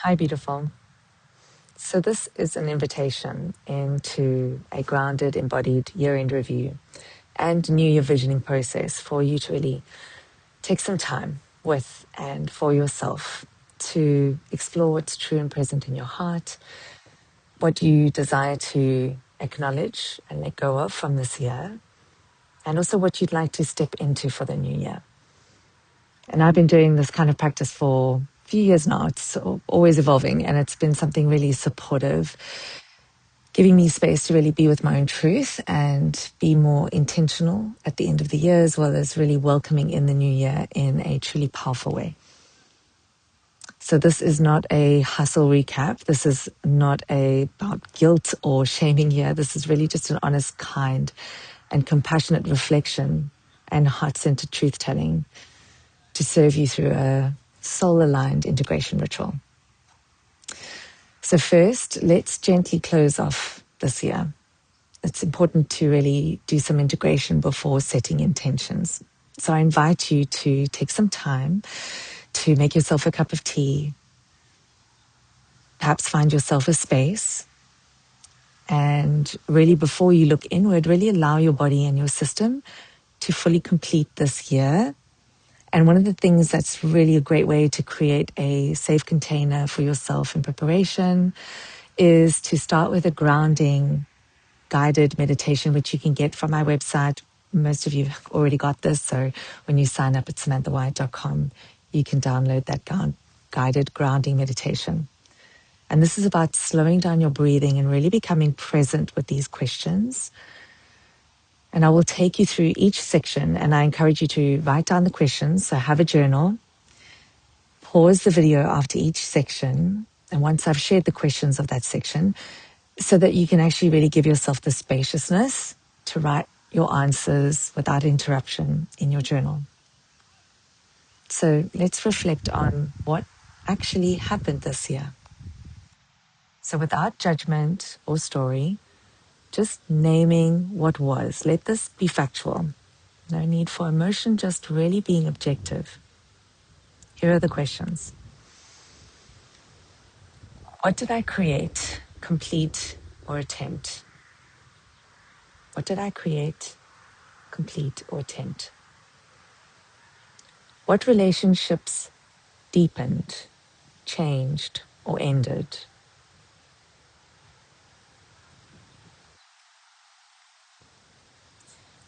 Hi, beautiful. So this is an invitation into a grounded, embodied year-end review and New Year visioning process for you to really take some time with and for yourself to explore what's true and present in your heart, what you desire to acknowledge and let go of from this year, and also what you'd like to step into for the new year. And I've been doing this kind of practice for a few years now. It's always evolving, and it's been something really supportive, giving me space to really be with my own truth and be more intentional at the end of the year, as well as really welcoming in the new year in a truly powerful way. So this is not a hustle recap. This is not about guilt or shaming here. This is really just an honest, kind, and compassionate reflection and heart-centered truth-telling to serve you through a soul-aligned integration ritual. So first, let's gently close off this year. It's important to really do some integration before setting intentions. So I invite you to take some time to make yourself a cup of tea, perhaps find yourself a space, and really before you look inward, really allow your body and your system to fully complete this year. And one of the things that's really a great way to create a safe container for yourself in preparation is to start with a grounding guided meditation, which you can get from my website. Most of you have already got this, so when you sign up at samanthawhite.com, you can download that guided grounding meditation. And this is about slowing down your breathing and really becoming present with these questions. And I will take you through each section, and I encourage you to write down the questions. So have a journal, pause the video after each section, and once I've shared the questions of that section, so that you can actually really give yourself the spaciousness to write your answers without interruption in your journal. So let's reflect on what actually happened this year. So without judgment or story, just naming what was. Let this be factual. No need for emotion, just really being objective. Here are the questions. What did I create, complete, or attempt? What did I create, complete, or attempt? What relationships deepened, changed, or ended?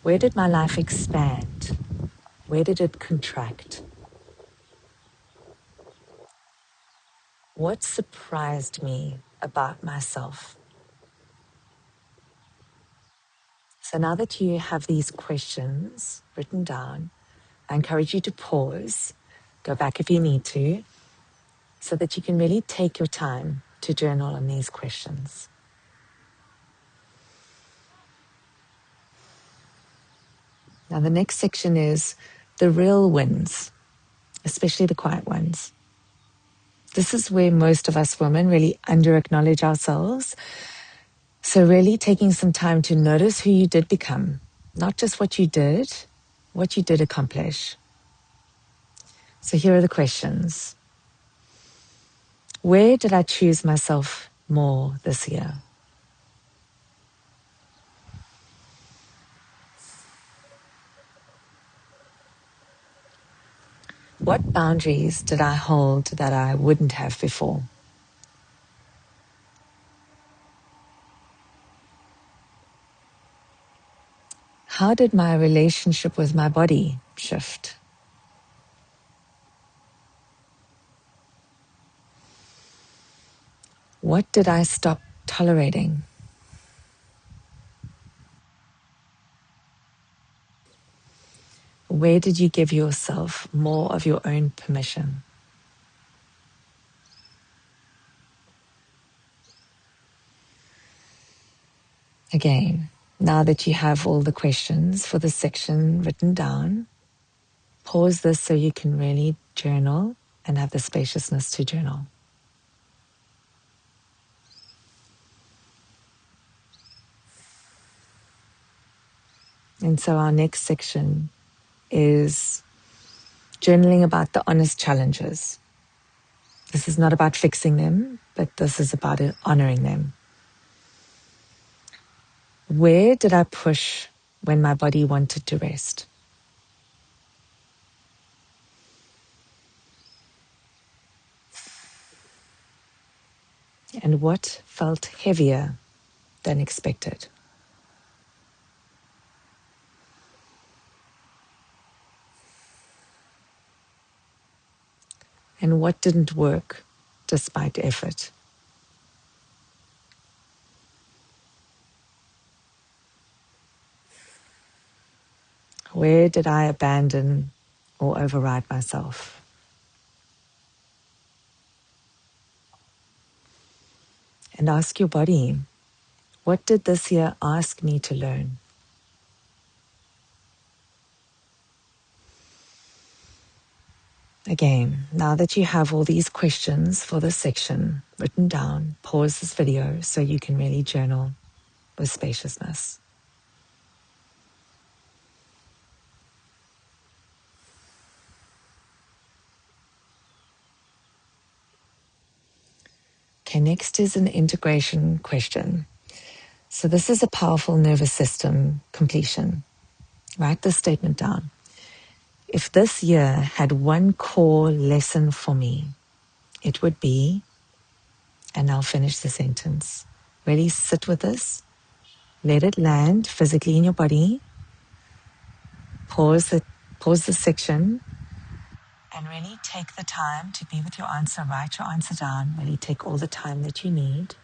Where did my life expand? Where did it contract? What surprised me about myself? So now that you have these questions written down, I encourage you to pause, go back if you need to, so that you can really take your time to journal on these questions. Now the next section is the real wins, especially the quiet ones. This is where most of us women really under-acknowledge ourselves. So really taking some time to notice who you did become, not just what you did accomplish. So here are the questions. Where did I choose myself more this year? What boundaries did I hold that I wouldn't have before? How did my relationship with my body shift? What did I stop tolerating? Where did you give yourself more of your own permission? Again, now that you have all the questions for this section written down, pause this so you can really journal and have the spaciousness to journal. And so our next section is journaling about the honest challenges. This is not about fixing them, but this is about honoring them. Where did I push when my body wanted to rest? And what felt heavier than expected? And what didn't work despite effort? Where did I abandon or override myself? And ask your body, what did this year ask me to learn? Again, now that you have all these questions for this section written down, pause this video so you can really journal with spaciousness. Okay, next is an integration question. So this is a powerful nervous system completion. Write this statement down. If this year had one core lesson for me, it would be, and I'll finish the sentence. Really sit with this. Let it land physically in your body. Pause the section and really take the time to be with your answer. Write your answer down. Really take all the time that you need.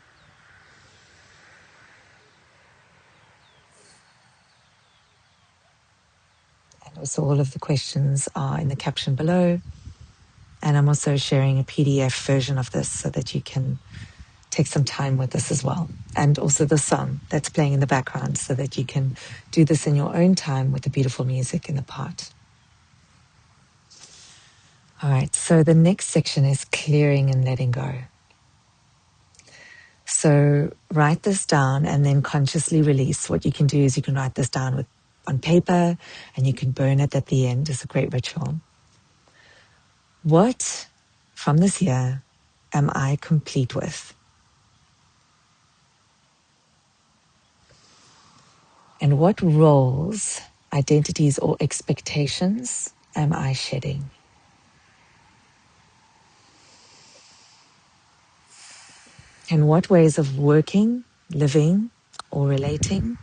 And also all of the questions are in the caption below. And I'm also sharing a PDF version of this so that you can take some time with this as well. And also the song that's playing in the background so that you can do this in your own time with the beautiful music in the part. All right, so the next section is clearing and letting go. So write this down and then consciously release. What you can do is you can write this down on paper and you can burn it at the end. It's a great ritual. What from this year am I complete with? And what roles, identities, or expectations am I shedding? And what ways of working, living, or relating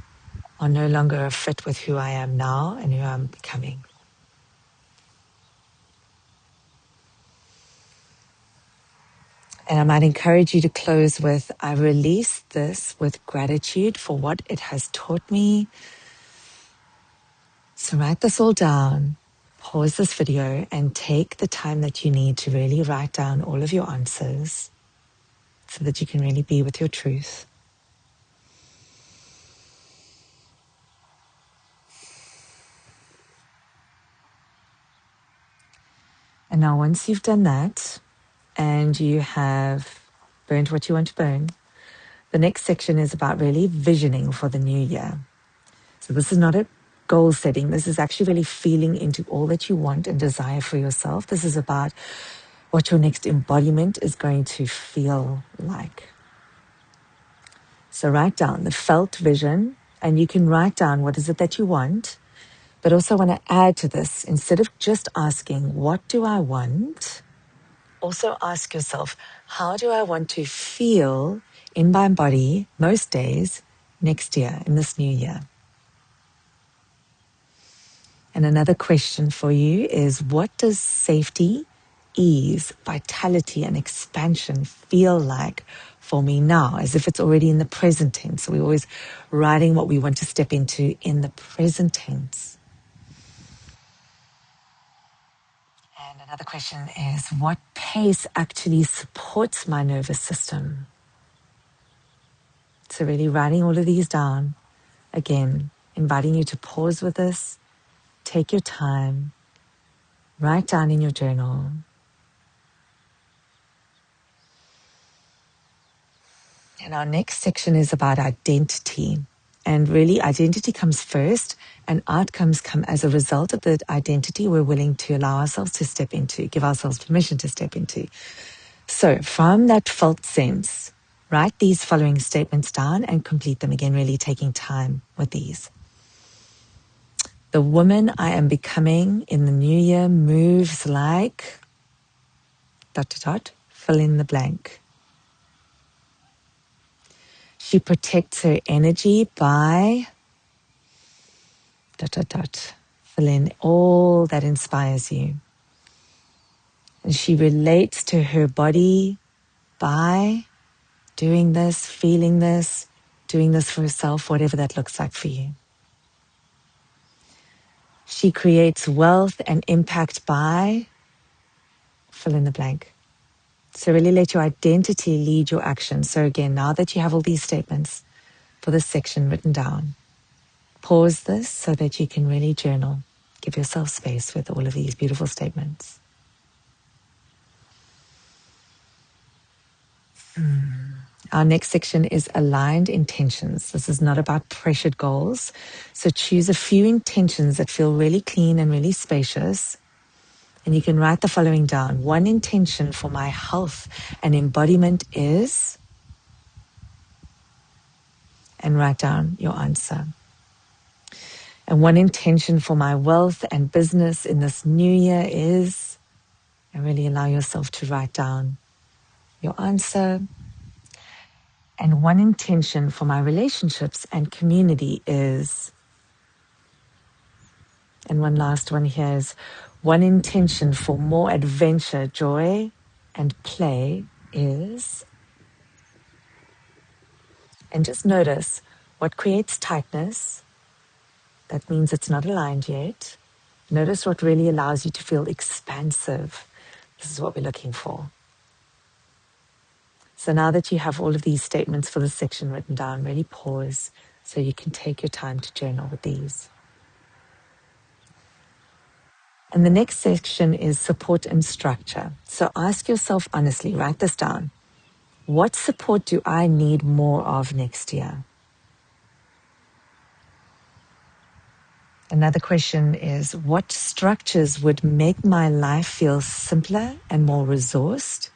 are no longer a fit with who I am now and who I'm becoming? And I might encourage you to close with, I release this with gratitude for what it has taught me. So write this all down, pause this video, and take the time that you need to really write down all of your answers so that you can really be with your truth. And now once you've done that and you have burned what you want to burn, the next section is about really visioning for the new year. So this is not a goal setting. This is actually really feeling into all that you want and desire for yourself. This is about what your next embodiment is going to feel like. So write down the felt vision, and you can write down what is it that you want, but also want to add to this, instead of just asking, what do I want? Also ask yourself, how do I want to feel in my body most days next year, in this new year? And another question for you is, what does safety, ease, vitality, and expansion feel like for me now, as if it's already in the present tense? So we're always writing what we want to step into in the present tense. And another question is, what pace actually supports my nervous system? So really writing all of these down. Again, inviting you to pause with this, take your time, write down in your journal. And our next section is about identity. And really, identity comes first, and outcomes come as a result of the identity we're willing to allow ourselves to step into, give ourselves permission to step into. So from that felt sense, write these following statements down and complete them. Again, really taking time with these. The woman I am becoming in the new year moves like ... fill in the blank. She protects her energy by ... fill in all that inspires you. And she relates to her body by doing this, feeling this, doing this for herself, whatever that looks like for you. She creates wealth and impact by... fill in the blank. So really let your identity lead your action. So again, now that you have all these statements for this section written down, pause this so that you can really journal. Give yourself space with all of these beautiful statements. Our next section is aligned intentions. This is not about pressured goals. So choose a few intentions that feel really clean and really spacious. And you can write the following down. One intention for my health and embodiment is... and write down your answer. And one intention for my wealth and business in this new year is... and really allow yourself to write down your answer. And one intention for my relationships and community is... and one last one here is... one intention for more adventure, joy, and play is... and just notice what creates tightness. That means it's not aligned yet. Notice what really allows you to feel expansive. This is what we're looking for. So now that you have all of these statements for this section written down, really pause so you can take your time to journal with these. And the next section is support and structure. So ask yourself honestly, write this down. What support do I need more of next year? Another question is, what structures would make my life feel simpler and more resourced?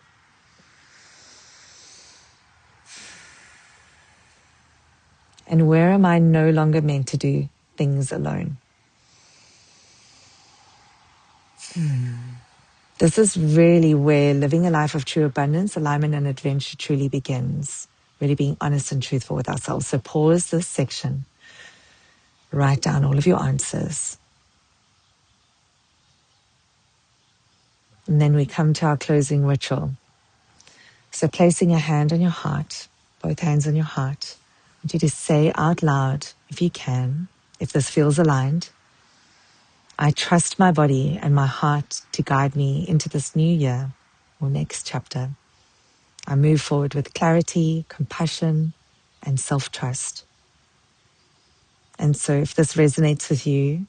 And where am I no longer meant to do things alone? This is really where living a life of true abundance, alignment, and adventure truly begins. Really being honest and truthful with ourselves. So pause this section. Write down all of your answers. And then we come to our closing ritual. So placing a hand on your heart, both hands on your heart, I want you to say out loud, if you can, if this feels aligned, I trust my body and my heart to guide me into this new year or next chapter. I move forward with clarity, compassion, and self-trust. And so if this resonates with you,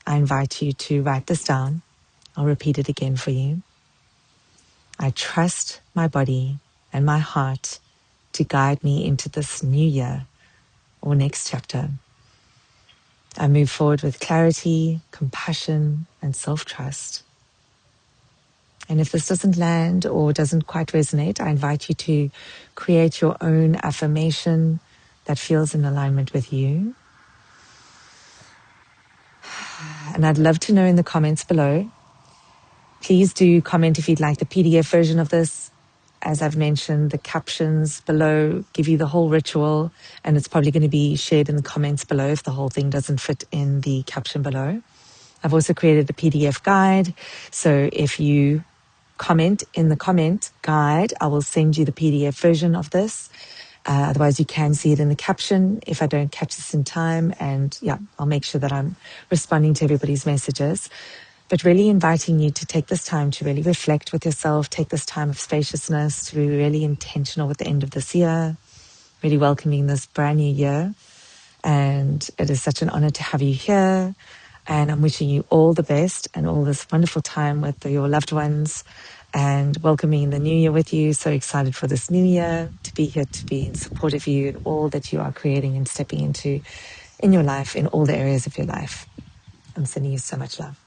I invite you to write this down. I'll repeat it again for you. I trust my body and my heart to guide me into this new year or next chapter. I move forward with clarity, compassion, and self-trust. And if this doesn't land or doesn't quite resonate, I invite you to create your own affirmation that feels in alignment with you. And I'd love to know in the comments below. Please do comment if you'd like the PDF version of this. As I've mentioned, the captions below give you the whole ritual, and it's probably going to be shared in the comments below if the whole thing doesn't fit in the caption below. I've also created a PDF guide, so if you comment in the comment guide, I will send you the PDF version of this. Otherwise, you can see it in the caption if I don't catch this in time, and yeah, I'll make sure that I'm responding to everybody's messages. But really inviting you to take this time to really reflect with yourself, take this time of spaciousness, to be really intentional with the end of this year, really welcoming this brand new year. And it is such an honor to have you here. And I'm wishing you all the best and all this wonderful time with your loved ones and welcoming the new year with you. So excited for this new year, to be here, to be in support of you and all that you are creating and stepping into in your life, in all the areas of your life. I'm sending you so much love.